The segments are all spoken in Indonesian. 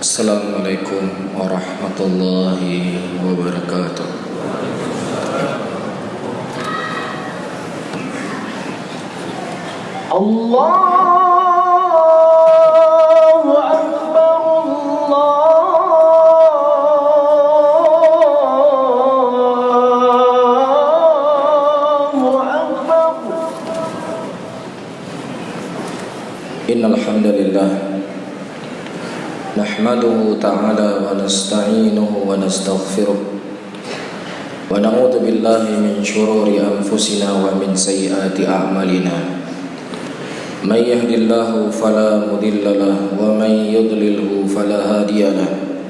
Assalamualaikum warahmatullahi wabarakatuh. Allahu Akbar, Allahu Akbar. Innal hamdalillah nahmaduhu ta'ala wa nasta'inuhu wa nastaghfiruh wa na'udzu billahi min shururi anfusina wa min sayyiati a'malina. May yahdihillahu fala mudilla lahu wa may yudlilhu fala hadiya lahu.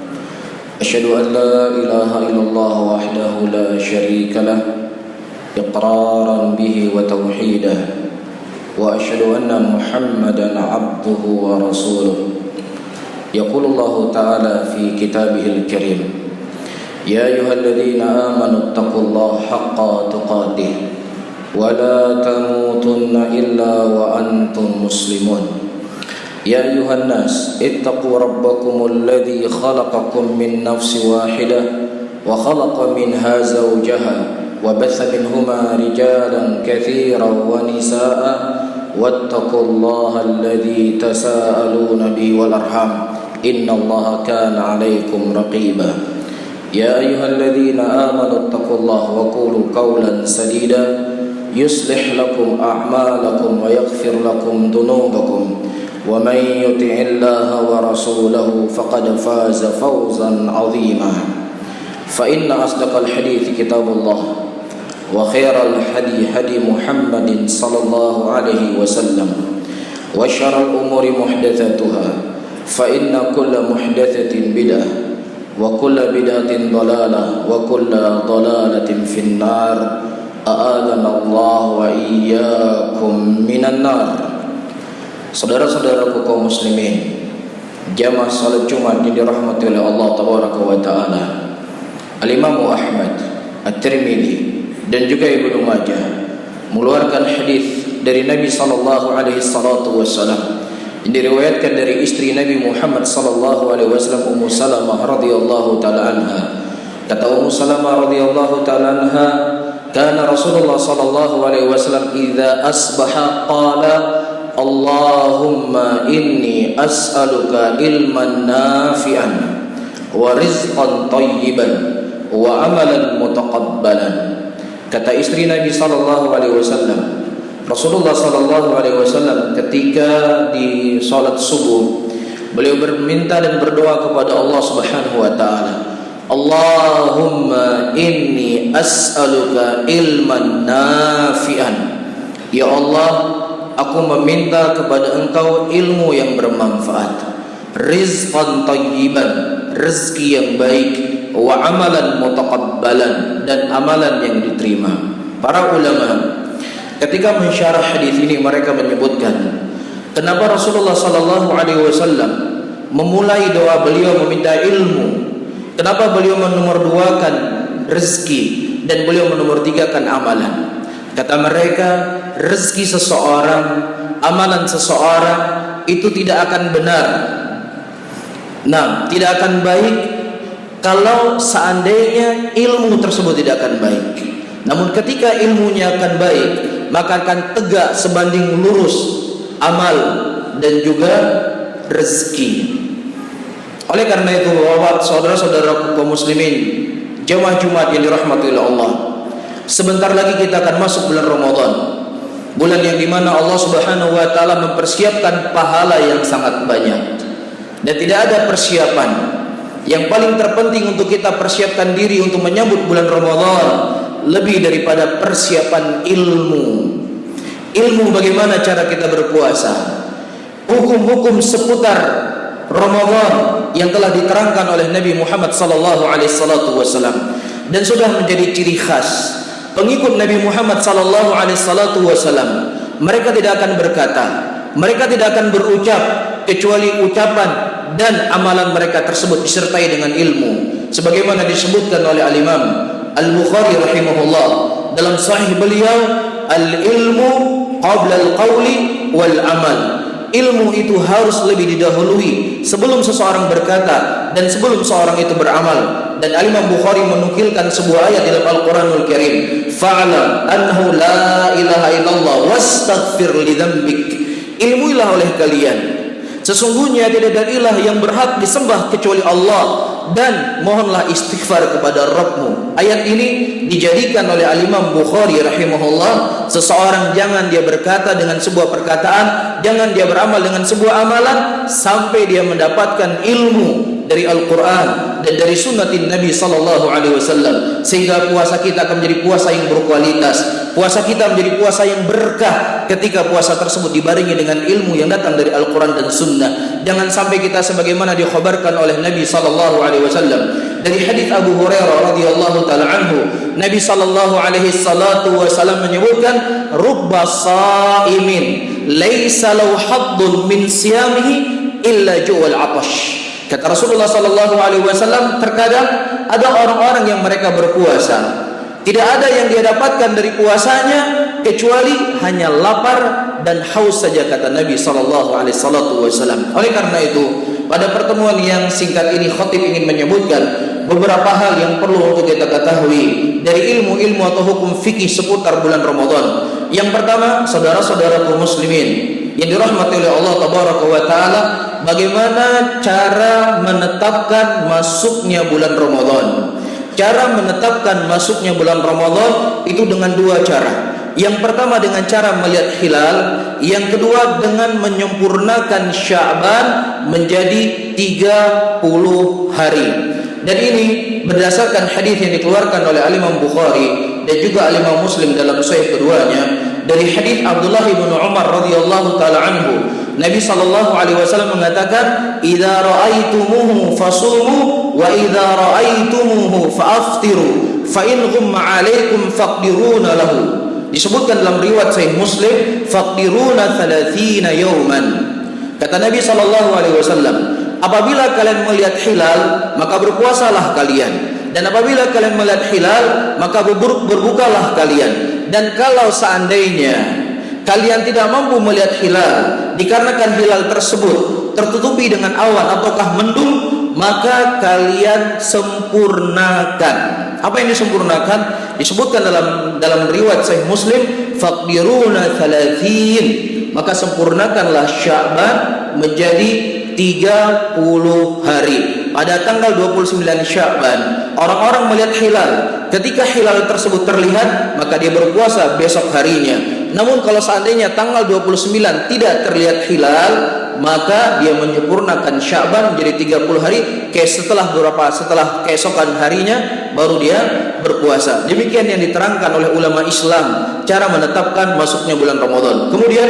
Asyhadu an la ilaha illallah wahdahu la syarika lahu iqraran bihi wa tauhidah, wa asyhadu anna Muhammadan 'abduhu wa rasuluh. يقول الله تعالى في كتابه الكريم يا أيها الذين آمنوا اتقوا الله حق تقاته ولا تموتن إلا وأنتم مسلمون يا أيها الناس اتقوا ربكم الذي خلقكم من نفس واحدة وخلق منها زوجها وبث منهما رجالا كثيرا ونساء واتقوا الله الذي تساءلون به والأرحام إن الله كان عليكم رقيبا يا أيها الذين آمنوا اتقوا الله وقولوا قولا سديدا يصلح لكم أعمالكم ويغفر لكم ذنوبكم ومن يطع الله ورسوله فقد فاز فوزا عظيما فإن أصدق الحديث كتاب الله وخير الهدي هدي محمد صلى الله عليه وسلم وشر الأمور محدثاتها فإن كل محدثة بدعة وكل بدعة ضلالة وكل ضلالة في النار أعاذنا الله وإياكم من النار. Saudara-saudaraku kaum muslimin, jamaah salat Jumat yang dirahmati oleh Allah tabaraka wa taala, Al-Imam Ahmad, At-Tirmidzi dan juga Ibnu Majah mengeluarkan hadis dari Nabi sallallahu alaihi wasallam yang diriwayatkan dari istri Nabi Muhammad sallallahu alaihi wasallam, Ummu Salamah radhiyallahu taala anha. Kata Ummu Salamah radhiyallahu taala anha, kana Rasulullah sallallahu alaihi wasallam idza asbaha qala Allahumma inni as'aluka ilman nafi'an wa rizqan thayyiban wa amalan mutaqabbalan. Kata istri Nabi sallallahu alaihi wasallam, Rasulullah sallallahu alaihi wasallam ketika di salat subuh beliau berminta dan berdoa kepada Allah Subhanahu wa taala, Allahumma inni as'aluka ilman nafi'an. Ya Allah, aku meminta kepada Engkau ilmu yang bermanfaat, rizqan thayyiban, rezeki yang baik, wa amalan mutaqabbalan, dan amalan yang diterima. Para ulama ketika mensyarah hadis ini mereka menyebutkan kenapa Rasulullah sallallahu alaihi wasallam memulai doa beliau meminta ilmu, kenapa beliau menomorduakan rezeki dan beliau menomortigakan amalan. Kata mereka, rezeki seseorang, amalan seseorang itu tidak akan benar, tidak akan baik kalau seandainya ilmu tersebut tidak akan baik. Namun ketika ilmunya akan baik, maka akan tegak sebanding lurus amal dan juga rezeki. Oleh karena itu, saudara-saudara kaum muslimin, jamaah Jumat yang dirahmati oleh Allah, sebentar lagi kita akan masuk bulan Ramadan, bulan yang dimana Allah Subhanahu wa taala mempersiapkan pahala yang sangat banyak. Dan tidak ada persiapan yang paling terpenting untuk kita persiapkan diri untuk menyambut bulan Ramadan lebih daripada persiapan ilmu. Ilmu bagaimana cara kita berpuasa, hukum-hukum seputar Ramadan yang telah diterangkan oleh Nabi Muhammad sallallahu alaihi wasallam dan sudah menjadi ciri khas pengikut Nabi Muhammad sallallahu alaihi wasallam. Mereka tidak akan berkata, mereka tidak akan berucap kecuali ucapan dan amalan mereka tersebut disertai dengan ilmu, sebagaimana disebutkan oleh Al-Imam Al-Bukhari rahimahullah dalam sahih beliau, al-ilmu qabla al-qawli wal amal. ilmu itu harus lebih didahului sebelum seseorang berkata dan sebelum seorang itu beramal. Dan Al-Imam Bukhari menukilkan sebuah ayat dalam Al-Quranul Karim, fa'lam annahu la ilaha illallah wastaghfir li dzambik. Ilmuilah oleh kalian, sesungguhnya tidak ada ilah yang berhak disembah kecuali Allah, dan mohonlah istighfar kepada Rabbmu. Ayat ini dijadikan oleh Al-Imam Bukhari rahimahullah, seseorang jangan dia berkata dengan sebuah perkataan, jangan dia beramal dengan sebuah amalan sampai dia mendapatkan ilmu dari Al-Quran dan dari sunnatin Nabi sallallahu alaihi wasallam, sehingga puasa kita akan menjadi puasa yang berkualitas, puasa kita menjadi puasa yang berkah ketika puasa tersebut dibarengi dengan ilmu yang datang dari Al-Quran dan Sunnah. Jangan sampai kita sebagaimana dikhabarkan oleh Nabi sallallahu alaihi wasallam dari hadis Abu Hurairah radhiyallahu taala anhu, Nabi sallallahu alaihi wasallam menyebutkan, rubba shaimin laisa lahu haddun min siyamihi illa ju'al atash. Kata Rasulullah sallallahu alaihi wasallam, terkadang ada orang-orang yang mereka berpuasa, tidak ada yang dia dapatkan dari puasanya kecuali hanya lapar dan haus saja, kata Nabi sallallahu alaihi wasallam. Oleh karena itu, pada pertemuan yang singkat ini khatib ingin menyebutkan beberapa hal yang perlu untuk kita ketahui dari ilmu-ilmu atau hukum fikih seputar bulan Ramadan. Yang pertama, saudara-saudaraku muslimin yang dirahmati oleh Allah tabaraka wa taala, bagaimana cara menetapkan masuknya bulan Ramadan? Cara menetapkan masuknya bulan Ramadan itu dengan dua cara. Yang pertama dengan cara melihat hilal, yang kedua dengan menyempurnakan Sya'ban menjadi 30 hari. Dan ini berdasarkan hadis yang dikeluarkan oleh Al-Imam Bukhari dan juga Al-Imam Muslim dalam sahih keduanya, dari hadis Abdullah bin Umar radhiyallahu taala anhu, Nabi sallallahu alaihi wasallam mengatakan, "Idza ra'aitumuhu fasumu wa idza ra'aitumuhu fa'aftiru fa in ghumma 'alaikum faqdiruna lahu." Disebutkan dalam riwayat Sahih Muslim, faqdiruna 30 yawman. Kata Nabi sallallahu alaihi wasallam, apabila kalian melihat hilal, maka berpuasalah kalian. Dan apabila kalian melihat hilal, maka berbukalah kalian. Dan kalau seandainya kalian tidak mampu melihat hilal, dikarenakan hilal tersebut tertutupi dengan awan ataukah mendung, maka kalian sempurnakan. Apa yang disempurnakan? Disebutkan dalam riwayat Sahih Muslim, faqdiruna 30, maka sempurnakanlah Sya'ban menjadi 30 hari. Pada tanggal 29 Sya'ban, orang-orang melihat hilal. Ketika hilal tersebut terlihat, maka dia berpuasa besok harinya. Namun kalau seandainya tanggal 29 tidak terlihat hilal, maka dia menyempurnakan Sya'ban menjadi 30 hari. Setelah keesokan harinya baru dia berpuasa. Demikian yang diterangkan oleh ulama Islam cara menetapkan masuknya bulan Ramadan. Kemudian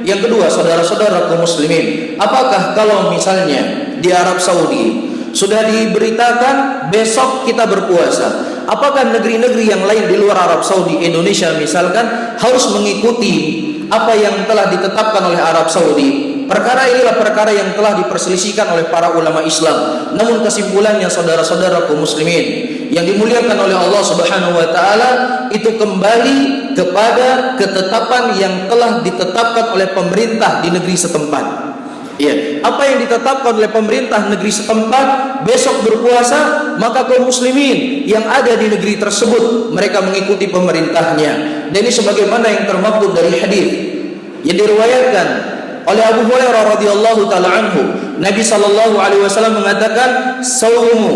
yang kedua, saudara-saudara kaum muslimin, apakah kalau misalnya di Arab Saudi sudah diberitakan besok kita berpuasa, apakah negeri-negeri yang lain di luar Arab Saudi, Indonesia misalkan, harus mengikuti apa yang telah ditetapkan oleh Arab Saudi? Perkara inilah perkara yang telah diperselisihkan oleh para ulama Islam. Namun kesimpulannya, saudara-saudara kaum muslimin yang dimuliakan oleh Allah Subhanahu wa taala, itu kembali kepada ketetapan yang telah ditetapkan oleh pemerintah di negeri setempat. Ya, apa yang ditetapkan oleh pemerintah negeri setempat, besok berpuasa, maka kaum muslimin yang ada di negeri tersebut mereka mengikuti pemerintahnya. Dan ini sebagaimana yang termaktub dari hadis yang diriwayatkan oleh Abu Hurairah radhiyallahu taala anhu, Nabi sallallahu alaihi wasallam mengatakan, "Saumu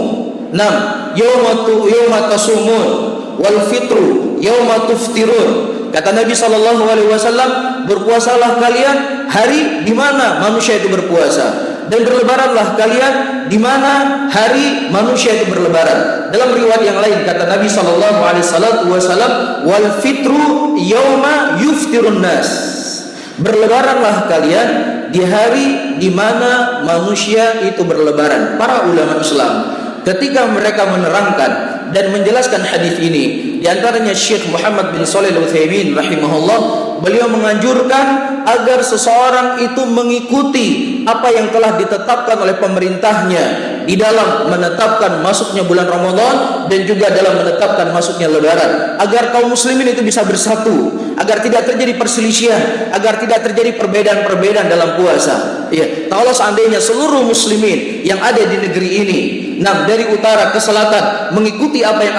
yawma tasumun wal fitru yawma tuftirun." Kata Nabi sallallahu alaihi wasallam, berpuasalah kalian hari di mana manusia itu berpuasa, dan berlebaranlah kalian di mana hari manusia itu berlebaran. Dalam riwayat yang lain kata Nabi sallallahu alaihi wasallam, wal fitru yawma yuftirun nas. Berlebaranlah kalian di hari di mana manusia itu berlebaran. Para ulama Islam ketika mereka menerangkan dan menjelaskan hadis ini, di antaranya Syekh Muhammad bin Shalih Al-Utsaimin rahimahullah, beliau menganjurkan agar seseorang itu mengikuti apa yang telah ditetapkan oleh pemerintahnya di dalam menetapkan masuknya bulan Ramadan dan juga dalam menetapkan masuknya Lebaran, agar kaum muslimin itu bisa bersatu, agar tidak terjadi perselisihan, agar tidak terjadi perbedaan-perbedaan dalam puasa. Ya, kalau seandainya seluruh muslimin yang ada di negeri ini, dari utara ke selatan, mengikuti apa yang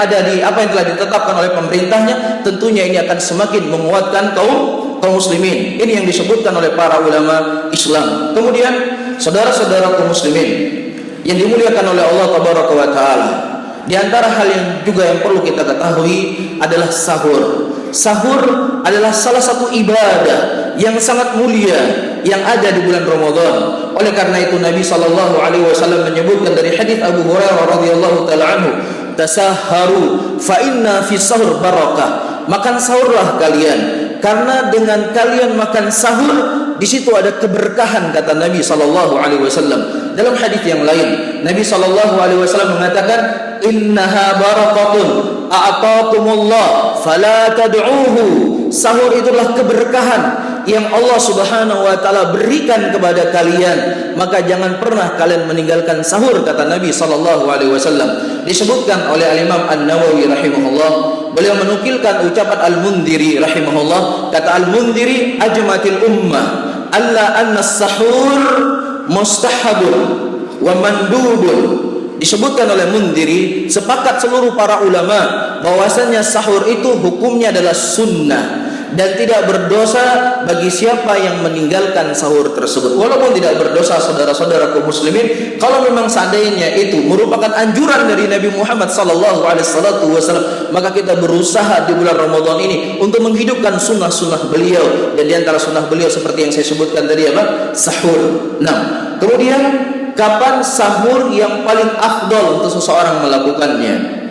telah ditetapkan oleh pemerintahnya, tentunya ini akan semakin menguatkan kaum muslimin. Ini yang disebutkan oleh para ulama Islam. Kemudian saudara-saudara kaum muslimin yang dimuliakan oleh Allah Tabaraka wa Ta'ala, di antara hal yang juga yang perlu kita ketahui adalah sahur. Sahur adalah salah satu ibadah yang sangat mulia yang ada di bulan Ramadan. Oleh karena itu Nabi sallallahu alaihi wasallam menyebutkan dari hadis Abu Hurairah radhiyallahu taala anhu, "Tasahharu fa inna fi sahur barakah." Makan sahurlah kalian, karena dengan kalian makan sahur di situ ada keberkahan, kata Nabi sallallahu alaihi wasallam. Dalam hadis yang lain, Nabi sallallahu alaihi wasallam mengatakan, "Innaha barakatun a'taakumullah fala tad'uhu." Sahur itulah keberkahan yang Allah Subhanahu wa taala berikan kepada kalian, maka jangan pernah kalian meninggalkan sahur, kata Nabi sallallahu alaihi wasallam. Disebutkan oleh Al-Imam An-Nawawi rahimahullah, beliau menukilkan ucapan Al-Mundhiri rahimahullah, kata Al-Mundhiri, ajmatil ummah alla anna as-sahur mustahabun wa mandubun. Disebutkan oleh Mundhiri, sepakat seluruh para ulama bahwasanya sahur itu hukumnya adalah sunnah dan tidak berdosa bagi siapa yang meninggalkan sahur tersebut. Walaupun tidak berdosa, saudara-saudara kaum muslimin, kalau memang seandainya itu merupakan anjuran dari Nabi Muhammad sallallahu alaihi wasallam, maka kita berusaha di bulan Ramadan ini untuk menghidupkan sunnah-sunnah beliau, dan di antara sunnah beliau seperti yang saya sebutkan tadi apa? Sahur. Kemudian kapan sahur yang paling afdal untuk seseorang melakukannya?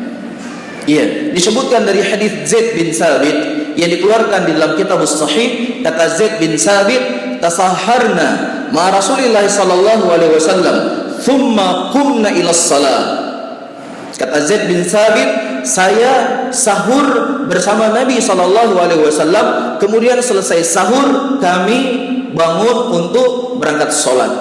Iya, disebutkan dari hadis Zaid bin Sabit yang dikeluarkan di dalam kitab Sahih. Kata Zaid bin Sabit, "Tasaharna ma Rasulillah sallallahu alaihi wasallam, thumma qumna ila shalah." Kata Zaid bin Sabit, saya sahur bersama Nabi sallallahu alaihi wasallam, kemudian selesai sahur kami bangun untuk berangkat salat.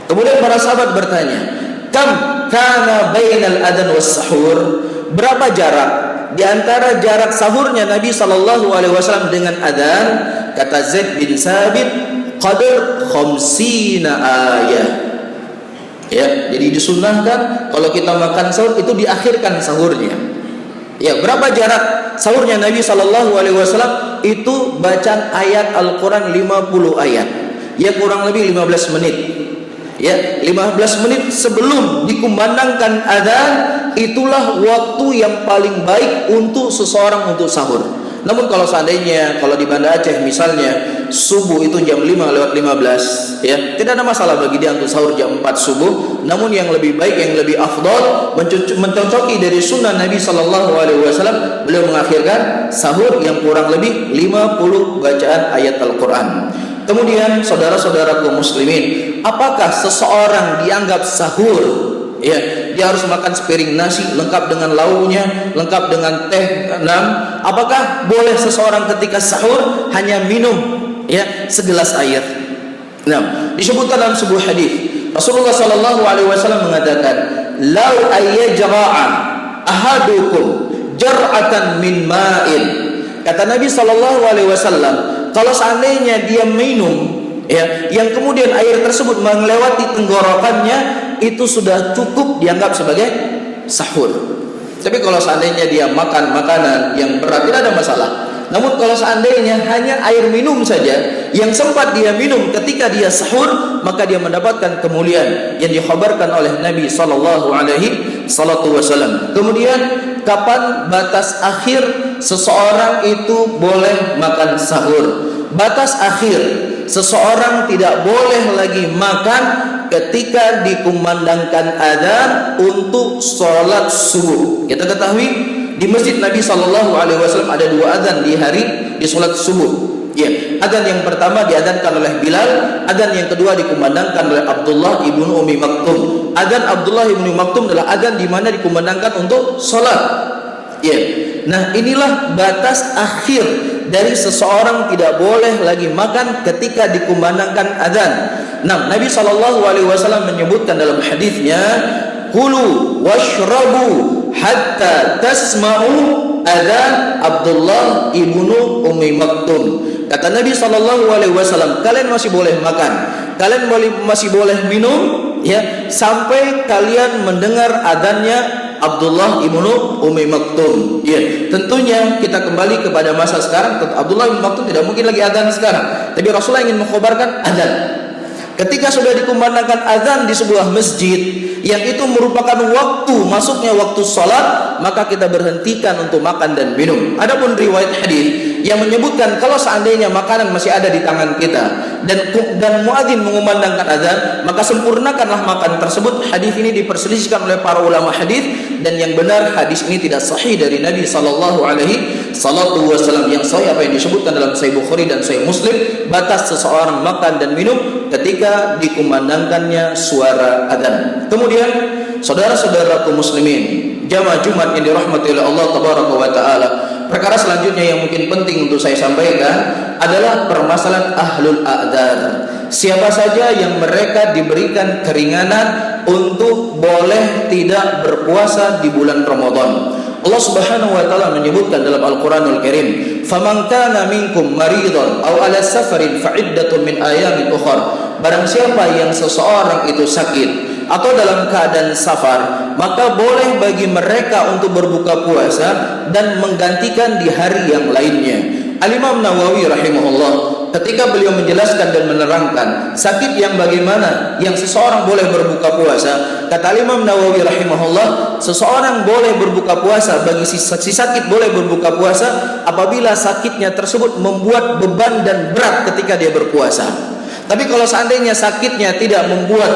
Kemudian para sahabat bertanya, "Kam kana bainal adan was sahur?" Berapa jarak di antara jarak sahurnya Nabi sallallahu alaihi wasallam dengan adzan? Kata Zaid bin Sabit, qadar 50 ayat. Ya, jadi disunnahkan kalau kita makan sahur itu diakhirkan sahurnya. Ya, berapa jarak sahurnya Nabi sallallahu alaihi wasallam? Itu bacaan ayat Al-Qur'an 50 ayat. Ya, kurang lebih 15 menit. Ya, 15 menit sebelum dikumandangkan adzan, itulah waktu yang paling baik untuk seseorang untuk sahur. Namun kalau seandainya kalau di Banda Aceh misalnya subuh itu jam 5:15, ya, tidak ada masalah bagi dia untuk sahur jam 4 subuh. Namun yang lebih baik, yang lebih afdal, mencocoki dari sunnah Nabi sallallahu alaihi wasallam, beliau mengakhirkan sahur yang kurang lebih 50 bacaan ayat Al-Qur'an. Kemudian saudara-saudara kaum muslimin, apakah seseorang dianggap sahur? Ya, dia harus makan sepiring nasi lengkap dengan lauknya, lengkap dengan teh 6. Apakah boleh seseorang ketika sahur hanya minum segelas air? Disebutkan dalam sebuah hadis, Rasulullah sallallahu alaihi wasallam mengatakan, "Lau ayyajra'a ahadukum jar'atan min ma'in." Kata Nabi sallallahu alaihi wasallam, kalau seandainya dia minum yang kemudian air tersebut melewati tenggorokannya, itu sudah cukup dianggap sebagai sahur. Tapi kalau seandainya dia makan makanan yang berat, tidak ada masalah. Namun kalau seandainya hanya air minum saja yang sempat dia minum ketika dia sahur, maka dia mendapatkan kemuliaan yang dikhabarkan oleh Nabi sallallahu alaihi wasallam. Kemudian kapan batas akhir seseorang itu boleh makan sahur? Batas akhir seseorang tidak boleh lagi makan ketika dikumandangkan adzan untuk sholat subuh. Kita ketahui di masjid Nabi sallallahu alaihi wasallam ada 2 adzan di sholat subuh. Ya, adzan yang pertama diadzankan oleh Bilal, adzan yang kedua dikumandangkan oleh Abdullah ibnu Ummi Maktum. Adzan Abdullah ibnu Maktum adalah adzan di mana dikumandangkan untuk sholat. Ya. Nah, inilah batas akhir dari seseorang tidak boleh lagi makan ketika dikumandangkan adzan. Nabi sallallahu alaihi wasallam menyebutkan dalam hadisnya, kulu washrabu hatta tasma'u adzan Abdullah ibnu Ummi Maktum. Kata Nabi SAW, kalian masih boleh makan, kalian masih boleh minum, ya, sampai kalian mendengar adzannya Abdullah ibnu Ummi Maktum. Ya, tentunya kita kembali kepada masa sekarang. Abdullah ibnu Maktum tidak mungkin lagi adzan sekarang, tapi Rasulullah ingin mengkhabarkan adzan. Ketika sudah dikumandangkan azan di sebuah masjid yang itu merupakan waktu masuknya waktu sholat, maka kita berhentikan untuk makan dan minum. Adapun riwayat hadis yang menyebutkan kalau seandainya makanan masih ada di tangan kita dan muadzin mengumandangkan azan, maka sempurnakanlah makan tersebut. Hadis ini diperselisihkan oleh para ulama hadis, dan yang benar hadis ini tidak sahih dari Nabi sallallahu alaihi wasallam. Yang sahih apa yang disebutkan dalam Sahih Bukhari dan Sahih Muslim, batas seseorang makan dan minum ketika dikumandangkannya suara adzan. Kemudian saudara-saudaraku muslimin, jamaah Jumat yang dirahmati oleh Allah tabaraka wa taala, perkara selanjutnya yang mungkin penting untuk saya sampaikan adalah permasalahan ahlul a'dzar. Siapa saja yang mereka diberikan keringanan untuk boleh tidak berpuasa di bulan Ramadan. Allah Subhanahu wa taala menyebutkan dalam Al-Qur'anul Karim, "Faman kana minkum maridan aw ala safarin fa iddatun min ayamin ukhra." Barang siapa yang seseorang itu sakit atau dalam keadaan safar, maka boleh bagi mereka untuk berbuka puasa dan menggantikan di hari yang lainnya. Al-Imam Nawawi rahimahullah ketika beliau menjelaskan dan menerangkan sakit yang bagaimana yang seseorang boleh berbuka puasa, kata Imam Nawawi rahimahullah, seseorang boleh berbuka puasa, bagi si sakit boleh berbuka puasa apabila sakitnya tersebut membuat beban dan berat ketika dia berpuasa. Tapi kalau seandainya sakitnya tidak membuat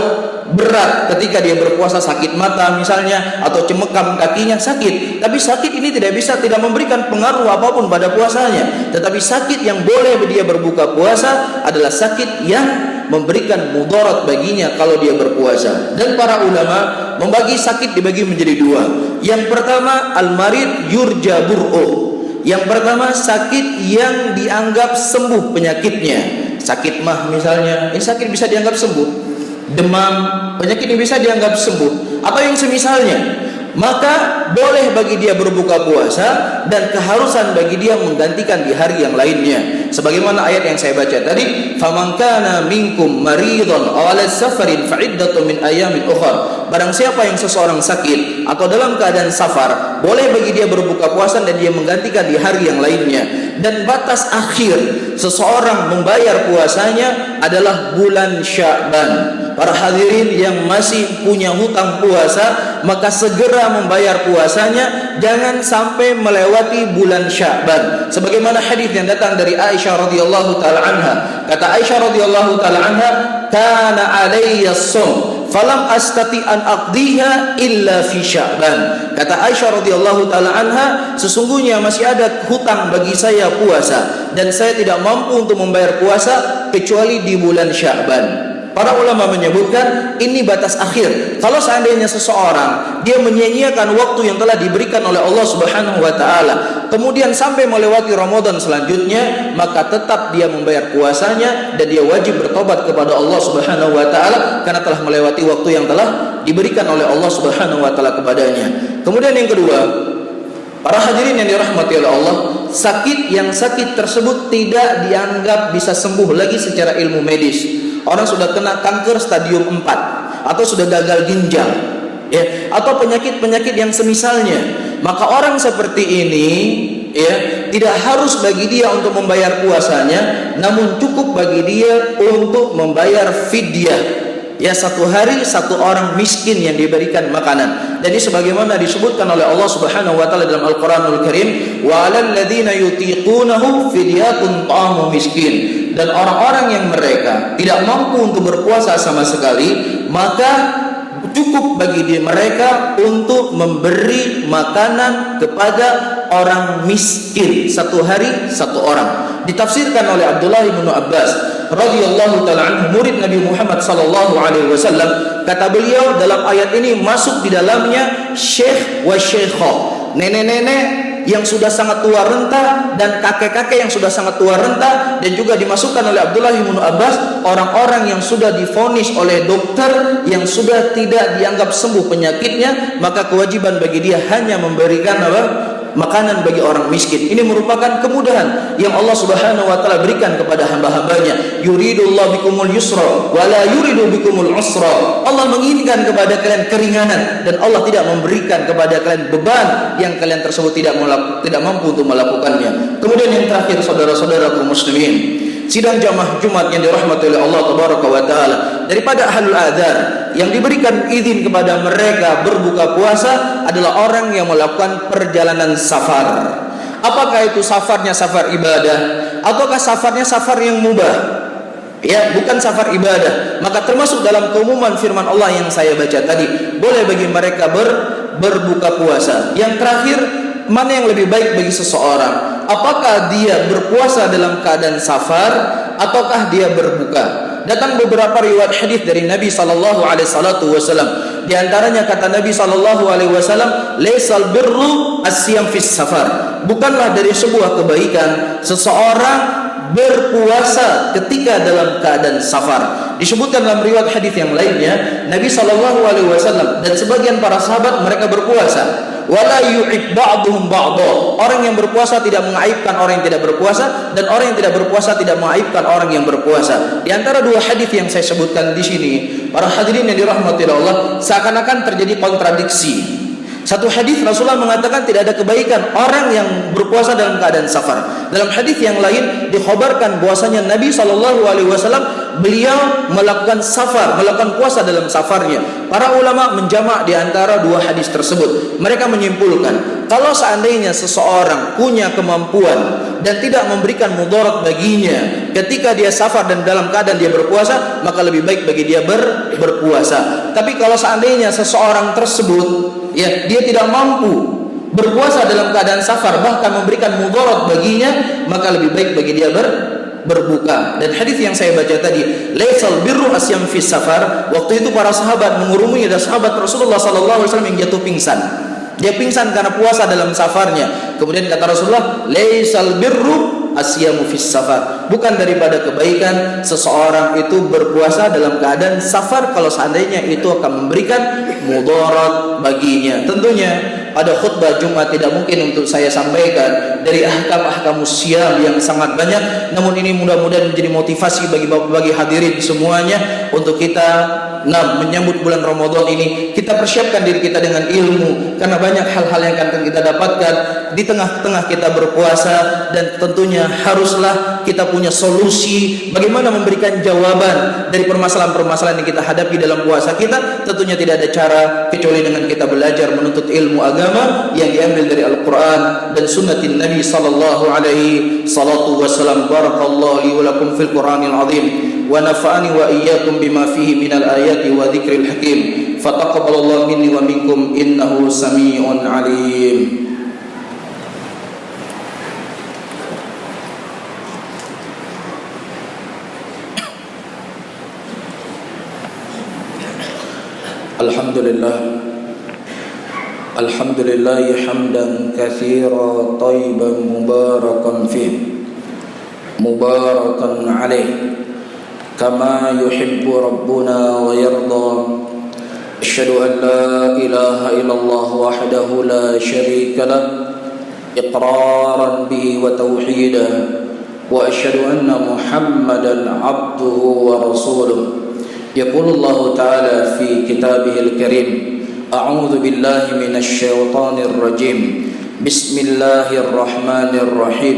berat ketika dia berpuasa, sakit mata misalnya atau cemekam kakinya sakit, tapi sakit ini tidak memberikan pengaruh apapun pada puasanya. Tetapi sakit yang boleh dia berbuka puasa adalah sakit yang memberikan mudarat baginya kalau dia berpuasa. Dan para ulama membagi sakit dibagi menjadi dua. Yang pertama al-marid yurja bur'uh. Yang pertama sakit yang dianggap sembuh penyakitnya. Sakit mah misalnya, ini sakit bisa dianggap sembuh. Demam, penyakit ini bisa dianggap sembuh, atau yang semisalnya. Maka boleh bagi dia berbuka puasa dan keharusan bagi dia menggantikan di hari yang lainnya. Sebagaimana ayat yang saya baca tadi, "Faman kana minkum maridan aw 'ala safarin fa iddatun min ayamin ukhra." Barang siapa yang seseorang sakit atau dalam keadaan safar, boleh bagi dia berbuka puasa dan dia menggantikan di hari yang lainnya. Dan batas akhir seseorang membayar puasanya adalah bulan Sya'ban. Para hadirin yang masih punya hutang puasa, maka segera membayar puasanya, jangan sampai melewati bulan Sya'ban. Sebagaimana hadis yang datang dari Aisyah radhiyallahu taala anha. Kata Aisyah radhiyallahu taala anha, "Kana alayya shaum falam astati an aqdiha illa fi Sya'ban." Kata Aisyah radhiyallahu taala anha, sesungguhnya masih ada hutang bagi saya puasa dan saya tidak mampu untuk membayar puasa kecuali di bulan Sya'ban. Para ulama menyebutkan ini batas akhir. Kalau seandainya seseorang dia menyia-nyiakan waktu yang telah diberikan oleh Allah Subhanahu wa taala, kemudian sampai melewati Ramadan selanjutnya, maka tetap dia membayar puasanya dan dia wajib bertobat kepada Allah Subhanahu wa taala karena telah melewati waktu yang telah diberikan oleh Allah Subhanahu wa taala kepadanya. Kemudian yang kedua, para hadirin yang dirahmati oleh Allah, sakit tersebut tidak dianggap bisa sembuh lagi secara ilmu medis. Orang sudah kena kanker stadium 4 atau sudah gagal ginjal, ya, atau penyakit-penyakit yang semisalnya, maka orang seperti ini, ya, tidak harus bagi dia untuk membayar puasanya, namun cukup bagi dia untuk membayar fidyah. Ya, satu hari satu orang miskin yang diberikan makanan. Jadi sebagaimana disebutkan oleh Allah Subhanahu wa taala dalam Al-Qur'anul Karim, wa 'alal ladzina yutiqunahu fidyatun ta'amu miskin. Dan orang-orang yang mereka tidak mampu untuk berpuasa sama sekali, maka cukup bagi mereka untuk memberi makanan kepada orang miskin, satu hari satu orang. Ditafsirkan oleh Abdullah bin Abbas radhiyallahu taala anhu, murid Nabi Muhammad sallallahu alaihi wasallam. Kata beliau, dalam ayat ini masuk di dalamnya syekh wa syekhah, nenek-nenek yang sudah sangat tua renta dan kakek-kakek yang sudah sangat tua renta, dan juga dimasukkan oleh Abdullah bin Abbas orang-orang yang sudah divonis oleh dokter yang sudah tidak dianggap sembuh penyakitnya, maka kewajiban bagi dia hanya memberikan makanan bagi orang miskin. Ini merupakan kemudahan yang Allah Subhanahu wa taala berikan kepada hamba-hambanya. Yuridullahu bikumul yusra wa la yuridu bikumul usra. Allah menginginkan kepada kalian keringanan dan Allah tidak memberikan kepada kalian beban yang kalian tersebut tidak mampu untuk melakukannya. Kemudian yang terakhir, saudara-saudara kaum muslimin, sidang jamaah Jumat yang dirahmati oleh Allah tabaraka wa taala, daripada ahlul adzar yang diberikan izin kepada mereka berbuka puasa adalah orang yang melakukan perjalanan safar. Apakah itu safarnya safar ibadah ataukah safarnya safar yang mubah? Ya, bukan safar ibadah. Maka termasuk dalam keumuman firman Allah yang saya baca tadi, boleh bagi mereka berbuka puasa. Yang terakhir, mana yang lebih baik bagi seseorang? Apakah dia berpuasa dalam keadaan safar ataukah dia berbuka? Datang beberapa riwayat hadis dari Nabi sallallahu alaihi wasallam. Di antaranya kata Nabi sallallahu alaihi wasallam, "Laisal birru as-siyam fis safar." Bukanlah dari sebuah kebaikan seseorang berpuasa ketika dalam keadaan safar. Disebutkan dalam riwayat hadis yang lainnya, Nabi sallallahu alaihi wasallam dan sebagian para sahabat mereka berpuasa. Wala yu'ib ba'duhum ba'dha. Orang yang berpuasa tidak mengaibkan orang yang tidak berpuasa, dan orang yang tidak berpuasa tidak mengaibkan orang yang berpuasa. Di antara dua hadis yang saya sebutkan di sini, para hadirin yang dirahmati Allah, seakan-akan terjadi kontradiksi. Satu hadis Rasulullah mengatakan tidak ada kebaikan orang yang berpuasa dalam keadaan safar. Dalam hadis yang lain dikhabarkan bahwasanya Nabi SAW beliau melakukan safar, melakukan puasa dalam safarnya. Para ulama menjamak di antara dua hadis tersebut. Mereka menyimpulkan, kalau seandainya seseorang punya kemampuan dan tidak memberikan mudarat baginya ketika dia safar dan dalam keadaan dia berpuasa, maka lebih baik bagi dia berpuasa. Tapi kalau seandainya seseorang tersebut dia tidak mampu berpuasa dalam keadaan safar, bahkan memberikan mudarat baginya, maka lebih baik bagi dia berbuka. Dan hadis yang saya baca tadi, laisal birru asyam fis safar, waktu itu para sahabat mengurumui ada sahabat Rasulullah sallallahu alaihi wasallam yang jatuh pingsan. Dia pingsan karena puasa dalam safarnya. Kemudian kata Rasulullah, laisal birru asyamu fis safar. Bukan daripada kebaikan seseorang itu berpuasa dalam keadaan safar kalau seandainya itu akan memberikan mudarat baginya. Tentunya pada khutbah Jumat tidak mungkin untuk saya sampaikan dari ahkam-ahkam siyam yang sangat banyak. Namun ini mudah-mudahan menjadi motivasi bagi hadirin semuanya untuk kita menyambut bulan Ramadan ini. Kita persiapkan diri kita dengan ilmu, karena banyak hal-hal yang akan kita dapatkan di tengah-tengah kita berpuasa. Dan tentunya haruslah kita punya solusi bagaimana memberikan jawaban dari permasalahan-permasalahan yang kita hadapi dalam puasa kita. Tentunya tidak ada cara kecuali dengan kita belajar menuntut ilmu agama yang diambil dari Al-Quran dan sunnatin Nabi sallallahu alaihi wasallam. Barakallahu li wa lakum fil Qur'anil azim wa nafa'ani wa iyyakum bima fihi minal ayati wa dzikril hakim. Fataqabbalallahu minni wa minkum innahu samii'un 'aliim. Alhamdulillah hamdan katsiran thayyiban mubarakan fih mubarakan alaih kama yuhibbu rabbuna wa yarda. Asyhadu an la ilaha illallah wahdahu la syarika lah iqraran bihi wa tauhidan, wa asyhadu anna Muhammadan abduhu wa rasuluh. Yaqulullahu ta'ala fi kitabihil karim, a'udzu billahi minasy syaithanir rajim. Bismillahirrahmanirrahim.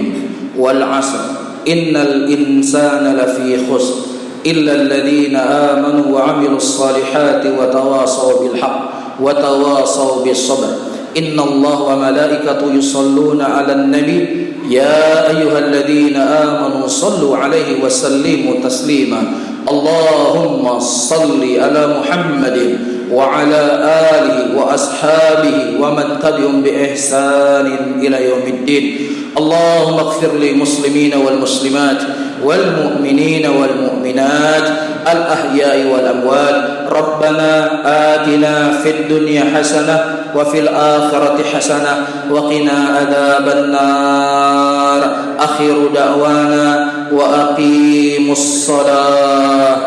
Wal 'asr innal insana lafi khusr illa alladhina amanu wa 'amilus salihati wa tawasaw bil haqq wa tawasaw bis sabr. Innallaha wa malaikatahu yusholluna 'alan nabi ya ayyuhalladhina amanu shallu 'alaihi wa sallimu taslima. Allahumma salli ala Muhammadin wa ala alihi wa ashabihi wa man tabi'um bi ihsanin ila yaumiddin. Allahumma ighfir lil muslimina wal muslimat wal mu'minina wal mu'minat الأحياء والأموات. ربنا آتنا في الدنيا حسنة وفي الآخرة حسنة وقنا عذاب النار. آخر دعوانا وأقيموا الصلاة.